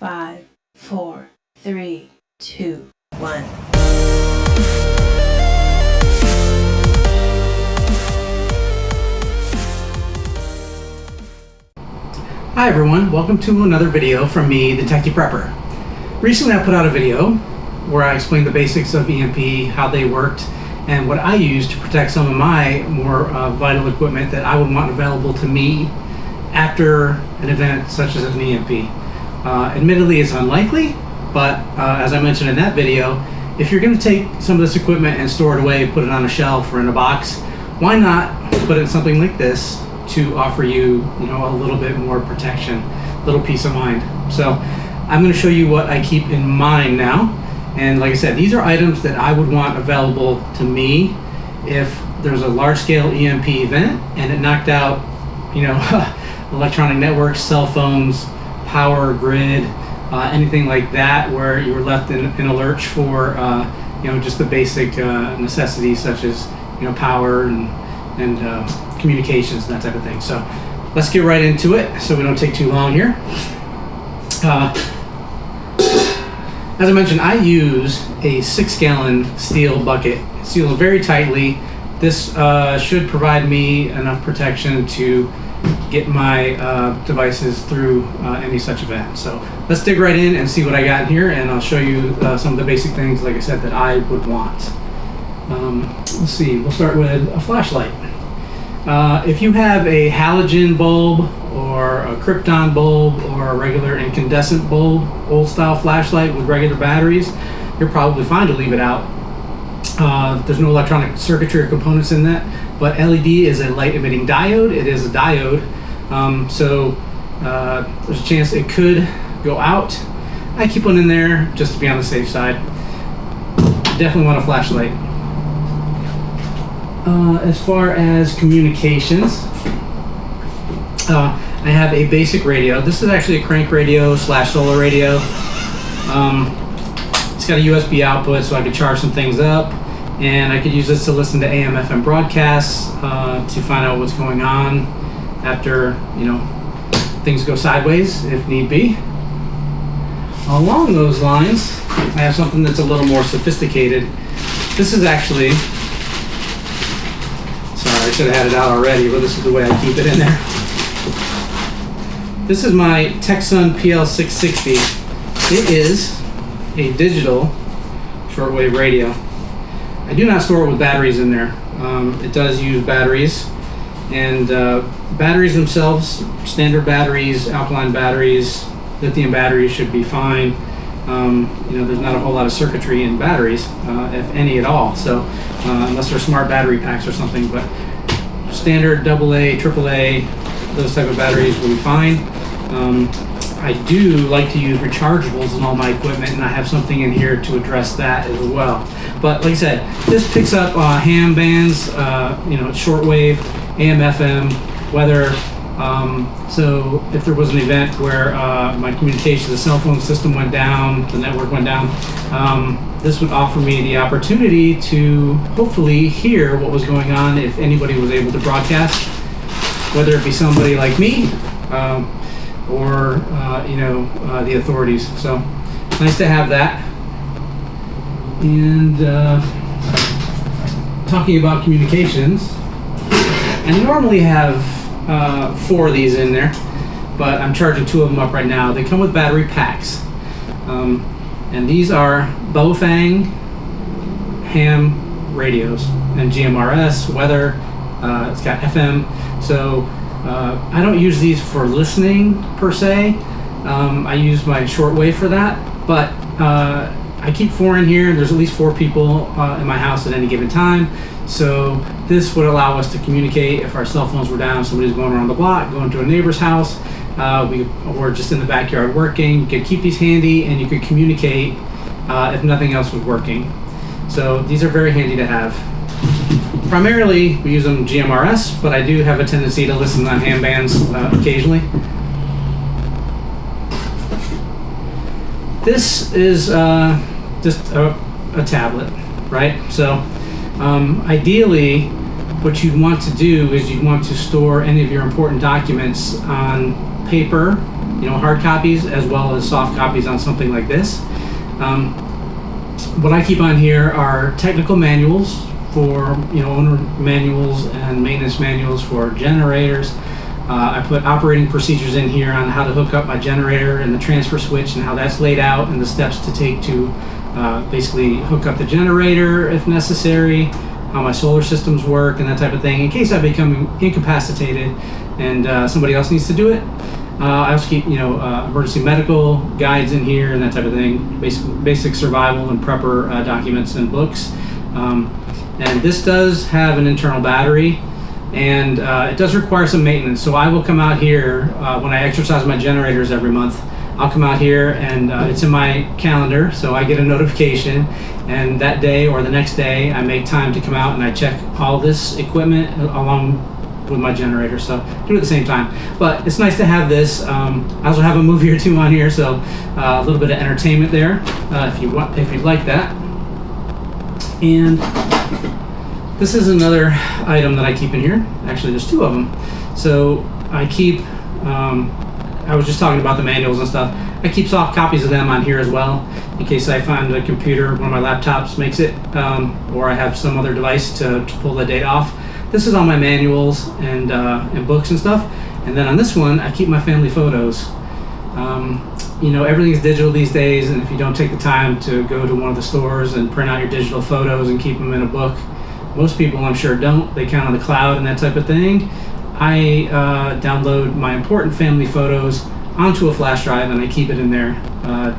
5, 4, 3, 2, 1. Hi everyone, welcome to another video from me, the Techie Prepper. Recently I put out a video where I explained the basics of EMP, how they worked, and what I used to protect some of my more vital equipment that I would want available to me after an event such as an EMP. Admittedly, it's unlikely, but as I mentioned in that video, if you're going to take some of this equipment and store it away, put it on a shelf or in a box, why not put it in something like this to offer you, a little bit more protection, a little peace of mind. So I'm going to show you what I keep in mind now. And like I said, these are items that I would want available to me if there's a large-scale EMP event and it knocked out, electronic networks, cell phones, power grid, anything like that, where you were left in a lurch for, just the basic necessities such as, power and communications, that type of thing. So let's get right into it so we don't take too long here. As I mentioned, I use a 6-gallon steel bucket. It's sealed very tightly. This should provide me enough protection to get my devices through any such event. So let's dig right in and see what I got in here, and I'll show you some of the basic things, like I said, that I would want. Let's see, we'll start with a flashlight. If you have a halogen bulb or a krypton bulb or a regular incandescent bulb, old style flashlight with regular batteries, you're probably fine to leave it out. There's no electronic circuitry or components in that, but LED is a light emitting diode. It is a diode, so there's a chance it could go out. I keep one in there just to be on the safe side. Definitely want a flashlight. As far as communications, I have a basic radio. This is actually a crank radio / solar radio. It's got a USB output, so I could charge some things up, and I could use this to listen to AM FM broadcasts to find out what's going on after things go sideways if need be. Along those lines, I have something that's a little more sophisticated. This is actually, I should have had it out already, but this is the way I keep it in there. This is my Tecsun PL-680. It is a digital shortwave radio. I do not store it with batteries in there. It does use batteries, and batteries themselves, standard batteries, alkaline batteries, lithium batteries should be fine. There's not a whole lot of circuitry in batteries, if any at all. So unless they're smart battery packs or something, but standard AA, AAA, those type of batteries will be fine. I do like to use rechargeables in all my equipment, and I have something in here to address that as well. But like I said, this picks up ham bands, it's shortwave, AM, FM, weather. So if there was an event where my communication, the cell phone system went down, the network went down, this would offer me the opportunity to hopefully hear what was going on if anybody was able to broadcast, whether it be somebody like me or the authorities. So nice to have that. And talking about communications, I normally have 4 of these in there, but I'm charging 2 of them up right now. They come with battery packs, and these are Bofang ham radios and GMRS, weather. It's got FM, so I don't use these for listening per se. I use my shortwave for that, but I keep 4 in here. There's at least 4 people in my house at any given time. So this would allow us to communicate if our cell phones were down, somebody's going around the block, going to a neighbor's house, or just in the backyard working. You could keep these handy and you could communicate if nothing else was working. So these are very handy to have. Primarily we use them GMRS, but I do have a tendency to listen on ham bands occasionally. This is just a tablet, right? So ideally, what you'd want to do is you'd want to store any of your important documents on paper hard copies as well as soft copies on something like this. What I keep on here are technical manuals for owner manuals and maintenance manuals for generators. I put operating procedures in here on how to hook up my generator and the transfer switch and how that's laid out and the steps to take to basically hook up the generator if necessary, how my solar systems work and that type of thing in case I become incapacitated and somebody else needs to do it. I also keep emergency medical guides in here and that type of thing, basic survival and prepper documents and books. And this does have an internal battery, and it does require some maintenance. So I will come out here when I exercise my generators every month. I'll come out here and it's in my calendar, so I get a notification, and that day or the next day I make time to come out and I check all this equipment along with my generator, so do it at the same time. But it's nice to have this. I also have a movie or two on here, so a little bit of entertainment there if you'd like that. And this is another item that I keep in here. Actually, there's two of them. So I keep, I was just talking about the manuals and stuff. I keep soft copies of them on here as well, in case I find a computer, one of my laptops makes it, or I have some other device to pull the data off. This is all my manuals and books and stuff. And then on this one, I keep my family photos. Everything's digital these days, and if you don't take the time to go to one of the stores and print out your digital photos and keep them in a book, most people I'm sure don't. They count on the cloud and that type of thing. I download my important family photos onto a flash drive and I keep it in there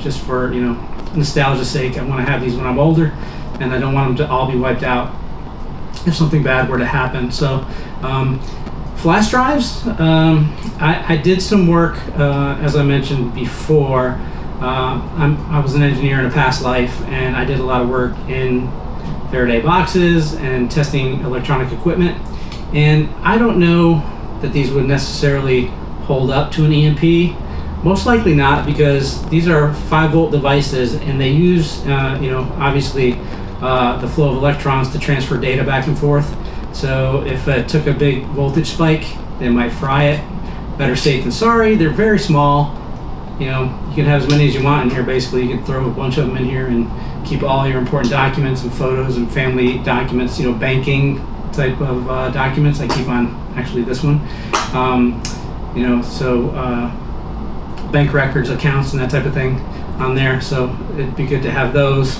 just for nostalgia's sake. I want to have these when I'm older, and I don't want them to all be wiped out if something bad were to happen. So flash drives, I did some work as I mentioned before. I was an engineer in a past life, and I did a lot of work in Faraday boxes and testing electronic equipment, and I don't know that these would necessarily hold up to an EMP. Most likely not, because these are 5-volt devices and they use obviously the flow of electrons to transfer data back and forth. So if it took a big voltage spike, they might fry it. Better safe than sorry. They're very small. You can have as many as you want in here. Basically, you can throw a bunch of them in here and keep all your important documents and photos and family documents, banking type of documents. I keep on actually this one. Bank records, accounts, and that type of thing on there. So it'd be good to have those.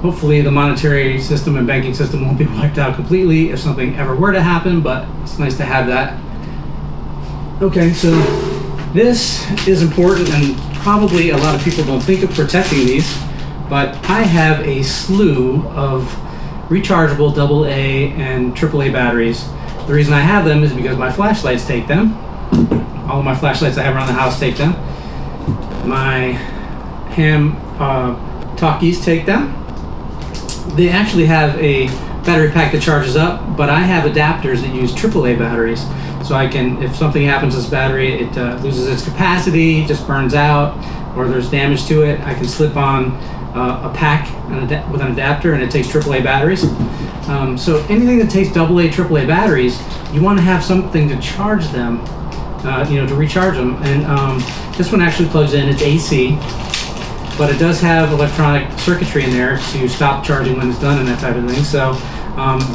Hopefully the monetary system and banking system won't be wiped out completely if something ever were to happen, but it's nice to have that. Okay, so this is important, and probably a lot of people don't think of protecting these, but I have a slew of rechargeable AA and AAA batteries. The reason I have them is because my flashlights take them. All of my flashlights I have around the house take them. My ham talkies take them. They actually have a battery pack that charges up, but I have adapters that use AAA batteries. So I can, if something happens to this battery, it loses its capacity, just burns out, or there's damage to it, I can slip on a pack with an adapter, and it takes AAA batteries. So anything that takes AA, AAA batteries, you want to have something to charge them, to recharge them. And this one actually plugs in, it's AC, but it does have electronic circuitry in there to stop charging when it's done and that type of thing. So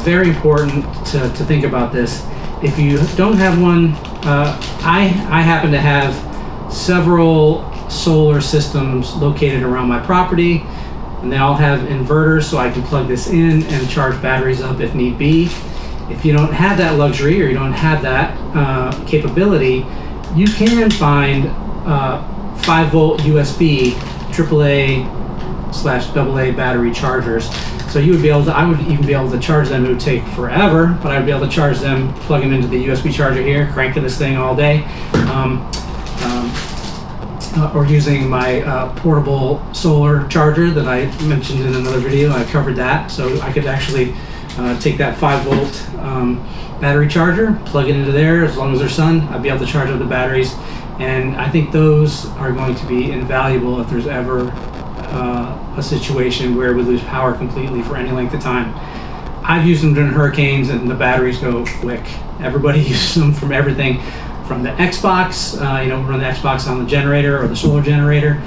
very important to think about this. If you don't have one, I happen to have several solar systems located around my property, and they all have inverters, so I can plug this in and charge batteries up if need be. If you don't have that luxury, or you don't have that capability, you can find 5-volt USB AAA/AA battery chargers. So you would be able to, I would even be able to charge them. It would take forever, but I'd be able to charge them, plug them into the USB charger here, cranking this thing all day. Or using my portable solar charger that I mentioned in another video. I covered that, so I could actually take that 5-volt battery charger, plug it into there. As long as there's sun, I'd be able to charge up the batteries, and I think those are going to be invaluable if there's ever a situation where we lose power completely for any length of time. I've used them during hurricanes, and the batteries go quick. Everybody uses them from everything from the Xbox, run the Xbox on the generator or the solar generator,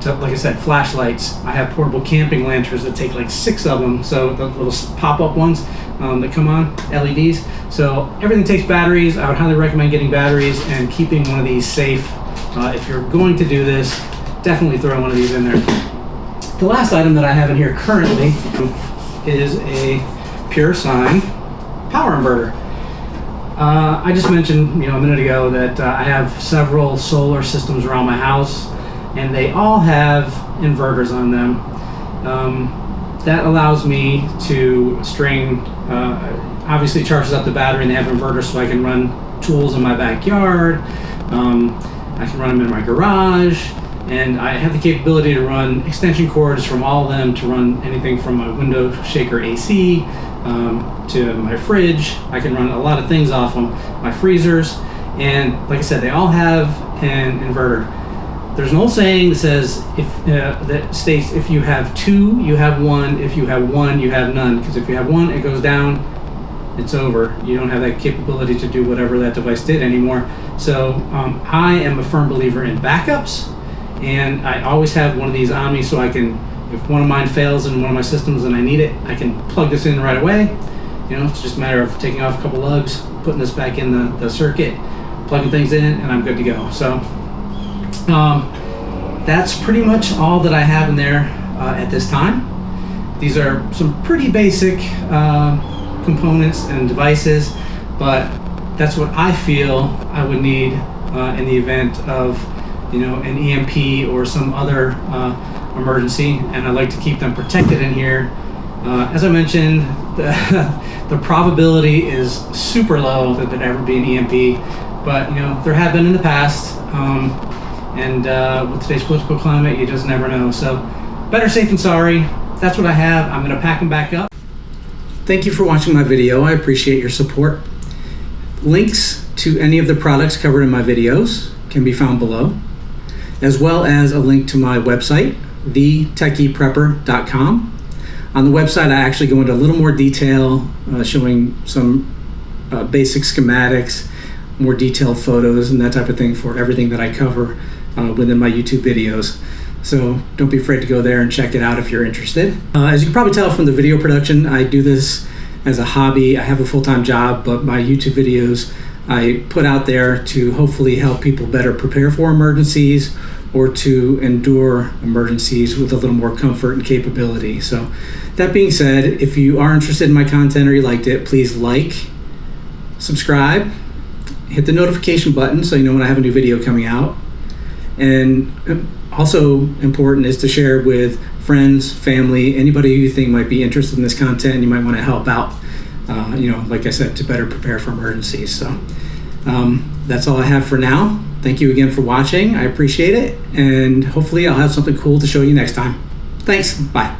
to, like I said, flashlights. I have portable camping lanterns that take like 6 of them, so the little pop-up ones that come on, LEDs. So everything takes batteries. I would highly recommend getting batteries and keeping one of these safe. If you're going to do this, definitely throw one of these in there. The last item that I have in here currently is a pure sine power inverter. I just mentioned a minute ago that I have several solar systems around my house, and they all have inverters on them. That allows me to string, obviously charges up the battery, and they have inverters so I can run tools in my backyard. I can run them in my garage, and I have the capability to run extension cords from all of them to run anything from my window shaker AC to my fridge. I can run a lot of things off them, my freezers, and like I said, they all have an inverter. There's an old saying that says, that states, if you have 2, you have 1. If you have 1, you have none. Because if you have 1, it goes down, it's over. You don't have that capability to do whatever that device did anymore. So I am a firm believer in backups, and I always have one of these on me so I can, if one of mine fails in one of my systems and I need it, I can plug this in right away. It's just a matter of taking off a couple lugs, putting this back in the circuit, plugging things in, and I'm good to go. So that's pretty much all that I have in there at this time. These are some pretty basic components and devices, but that's what I feel I would need in the event of an EMP or some other emergency, and I like to keep them protected in here. As I mentioned, the probability is super low that there'd ever be an EMP, but there have been in the past. And with today's political climate, you just never know. So better safe than sorry. That's what I have. I'm going to pack them back up. Thank you for watching my video. I appreciate your support. Links to any of the products covered in my videos can be found below, as well as a link to my website, thetechieprepper.com. On the website, I actually go into a little more detail, showing some basic schematics, more detailed photos, and that type of thing for everything that I cover within my YouTube videos. So don't be afraid to go there and check it out if you're interested. As you can probably tell from the video production, I do this as a hobby. I have a full-time job, but my YouTube videos I put out there to hopefully help people better prepare for emergencies or to endure emergencies with a little more comfort and capability. So that being said, if you are interested in my content or you liked it, please like, subscribe, hit the notification button so you know when I have a new video coming out. And also important is to share with friends, family, anybody who you think might be interested in this content and you might want to help out, like I said, to better prepare for emergencies. So that's all I have for now. Thank you again for watching. I appreciate it, and hopefully I'll have something cool to show you next time. Thanks. Bye.